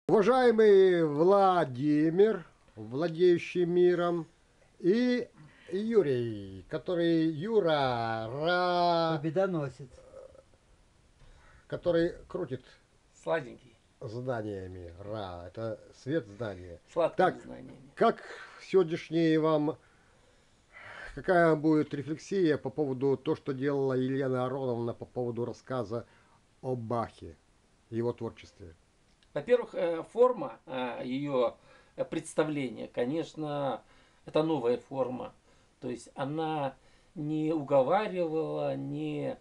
Уважаемый Владимир, владеющий миром, и Юрий, который Победоносец. который крутит Сладенький. знаниями. Это свет знания. Сладкими Так, знаниями. как сегодняшние вам, какая будет рефлексия по поводу того, что делала Елена Ароновна по поводу рассказа о Бахе, его творчестве? Во-первых, форма ее представления, конечно, это новая форма. То есть она не уговаривала, не...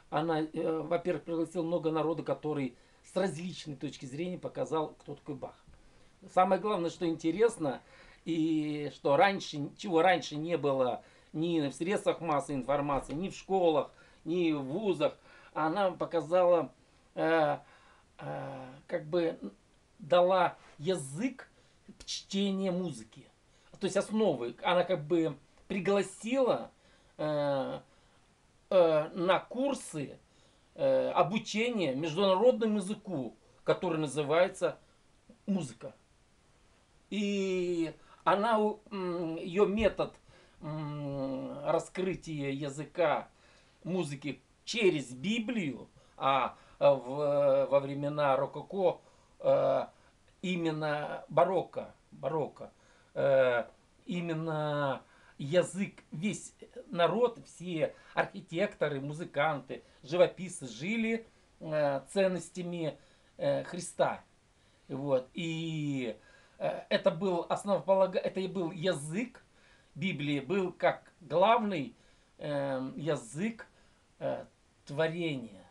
Она, во-первых, пригласила много народа, который с различной точки зрения показал, кто такой Бах. Самое главное, что интересно, и что раньше, чего раньше не было ни в средствах массовой информации, ни в школах, ни в вузах, она показала, как бы дала язык чтения музыки. То есть основы. Она как бы пригласила на курсы обучения международному языку, который называется музыка. И она, ее метод раскрытия языка музыки через Библию, во времена рококо именно барокко, именно язык, весь народ, все архитекторы, музыканты, живописцы жили ценностями Христа. Вот. И это был это и был язык Библии, был как главный язык творения,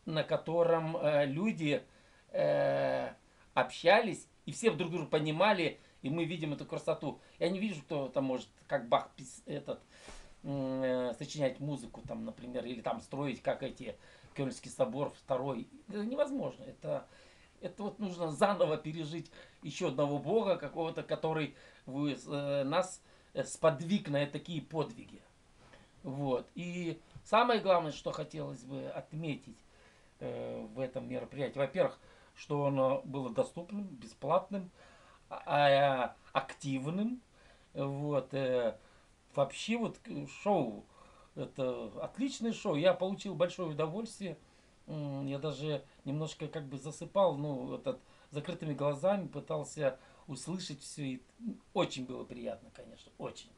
на котором люди общались, и все друг друга понимали, и мы видим эту красоту. Я не вижу, кто там может, как Бах, сочинять музыку, там, например, или там строить, как эти Кёльнский собор второй. Это невозможно. Это вот нужно заново пережить еще одного Бога какого-то, который нас сподвиг на такие подвиги. Вот. И самое главное, что хотелось бы отметить в этом мероприятии, во-первых, что оно было доступным, бесплатным, активным. Вот. Вообще вот шоу, это отличное шоу. Я получил большое удовольствие. Я даже немножко как бы засыпал, закрытыми глазами, пытался услышать все. И очень было приятно, конечно, очень.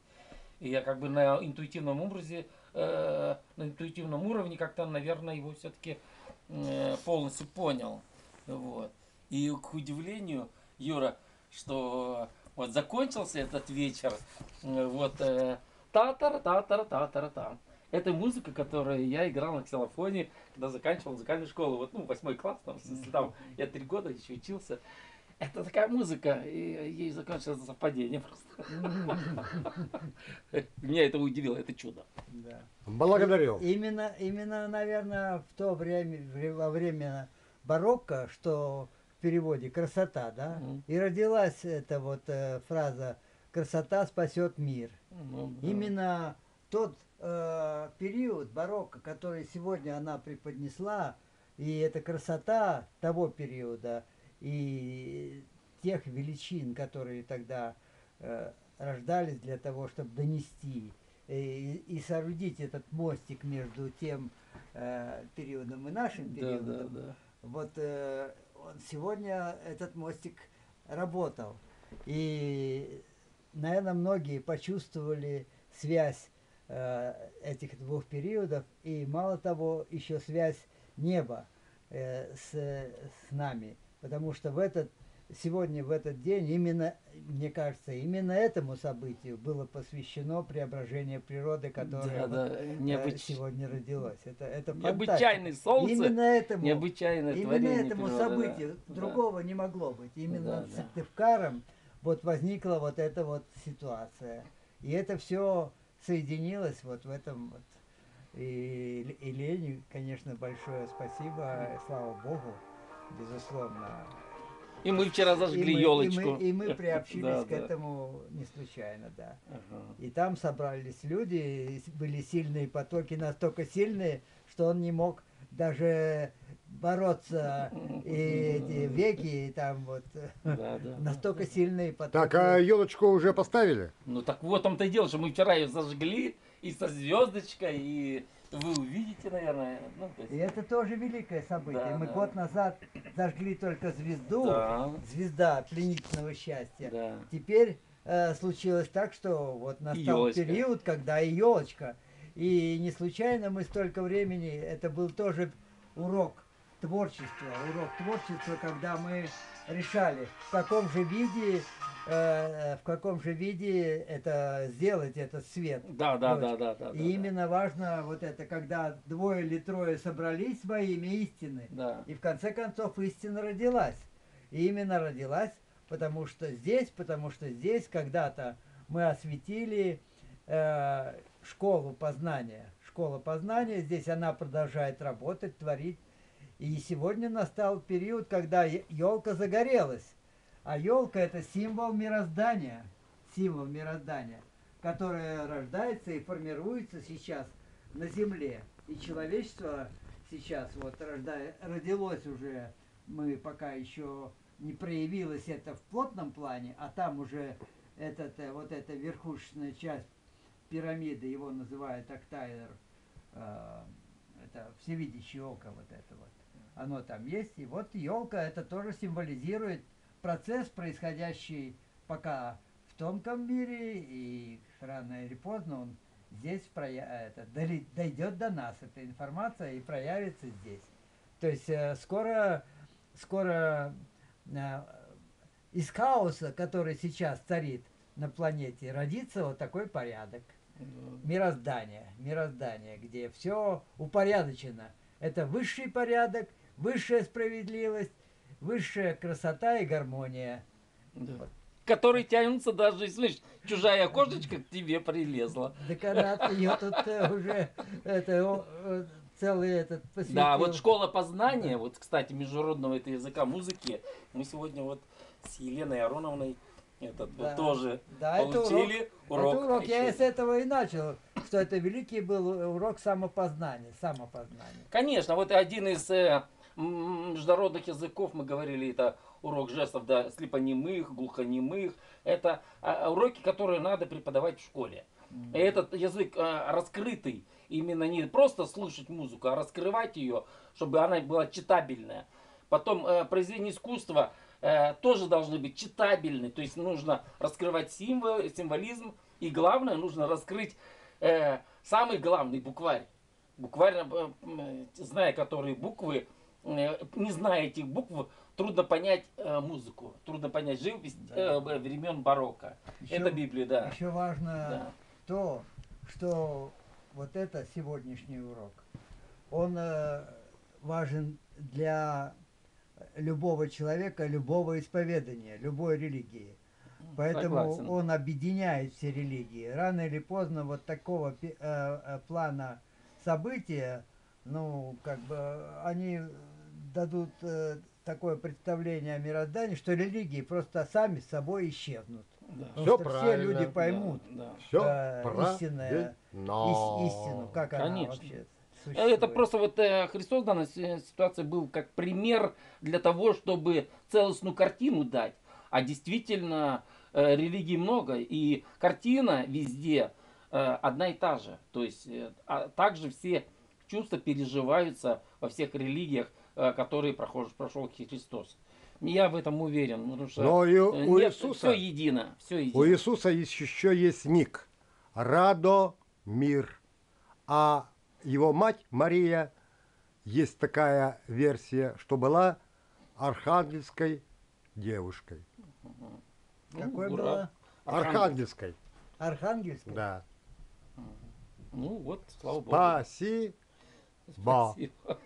И я как бы на интуитивном образе, на интуитивном уровне как-то, наверное, его все-таки полностью понял. Вот. И к удивлению, Юра, что вот закончился этот вечер, та-тара-та-тара-та-тара-та. Это музыка, которую я играл на ксилофоне, когда заканчивал музыкальную школу. Вот, 8 класс, там, я 3 года еще учился. Это такая музыка, и ей закончилось совпадение просто. Меня это удивило, это чудо. Да. Благодарю. Именно, наверное, в то время, во время барокко, что в переводе красота, да, и родилась эта вот фраза «красота спасет мир». Да. Именно тот период барокко, который сегодня она преподнесла, и эта красота того периода, и тех величин, которые тогда рождались для того, чтобы донести и соорудить этот мостик между тем периодом и нашим периодом. Да. Вот сегодня этот мостик работал. И, наверное, многие почувствовали связь этих двух периодов. И мало того, еще связь неба с нами. Потому что сегодня, в этот день, именно, мне кажется, именно этому событию было посвящено преображение природы, которое сегодня родилось. Это необычайное солнце, именно этому, необычайное творение этому природы, событию другого не могло быть. Именно с Сыктывкаром вот возникла вот эта вот ситуация. И это все соединилось вот в этом вот. И Лене, конечно, большое спасибо, слава Богу, безусловно. И мы вчера зажгли елочку. И мы приобщились к этому не случайно, да. И там собрались люди, были сильные потоки, настолько сильные, что он не мог даже бороться, и эти веки там вот Да, да. настолько сильные потоки. Так, а елочку уже поставили? Ну так вот том-то и дело, что мы вчера ее зажгли и со звездочкой, и вы увидите, наверное. Ну, то есть, И это тоже великое событие. Да, Мы да. год назад зажгли только звезду, Да. звезда пленительного счастья. Да. Теперь случилось так, что вот настал Ёлочка. период, когда и елочка. И не случайно мы столько времени, это был тоже урок творчества, когда мы решали, в каком же виде это сделать, этот свет. Да, да, Дочка. да, да, да. И да, именно важно вот это, когда двое или трое собрались во имя истины, Да. и в конце концов истина родилась. И именно родилась, потому что здесь когда-то мы осветили школу познания. Школа познания, здесь она продолжает работать, творить. И сегодня настал период, когда елка загорелась. А елка это символ мироздания, которое рождается и формируется сейчас на Земле. И человечество сейчас вот родилось уже, мы пока еще не проявилось это в плотном плане, а там уже вот эта верхушечная часть пирамиды, его называют октаэдр, это всевидящее око вот это вот. Оно там есть. И вот елка это тоже символизирует процесс, происходящий пока в тонком мире, и рано или поздно он здесь дойдет до нас, эта информация, и проявится здесь. То есть скоро из хаоса, который сейчас царит на планете, родится вот такой порядок. Мироздание, где все упорядочено. Это высший порядок, высшая справедливость, высшая красота и гармония. Да. Которые тянутся даже, слышь, чужая кошечка к тебе прилезла. Так ее тут уже целый этот посвятил. Да, вот школа познания, вот, кстати, международного это языка музыки, мы сегодня вот с Еленой Ароновной вот тоже получили урок. Это урок. Я с этого и начал, что это великий был урок самопознания. Конечно, вот один из международных языков, мы говорили, это урок жестов, да, слепонемых, глухонемых. Это уроки, которые надо преподавать в школе. И этот язык раскрытый, именно не просто слушать музыку, а раскрывать ее, чтобы она была читабельная. Потом произведения искусства тоже должны быть читабельны, то есть нужно раскрывать символизм, и главное, нужно раскрыть самый главный букварь. Буквально, зная которые буквы, не зная этих букв, трудно понять музыку, трудно понять живопись времен барокко. Это Библия, да. Еще важно то, что вот это сегодняшний урок, он важен для любого человека, любого исповедания, любой религии. Поэтому Согласен. он объединяет все религии. Рано или поздно вот такого плана события, ну, как бы, они дадут такое представление о мироздании, что религии просто сами с собой исчезнут. Да. Потому Всё что правильно. все люди поймут Все истину, как она Конечно. вообще существует. Это просто вот Христос в данной ситуации был как пример для того, чтобы целостную картину дать. А действительно религий много, и картина везде одна и та же. То есть также все чувства переживаются во всех религиях, которые прошел Христос. Я в этом уверен, потому что Но и у Иисуса, все едино, все едино. у Иисуса еще есть ник Радомир, а его мать Мария, есть такая версия, что была архангельской девушкой. Какой ура. была? Архангельской, Архангельская? да. Ну вот, слава Богу. Спасибо. Спасибо.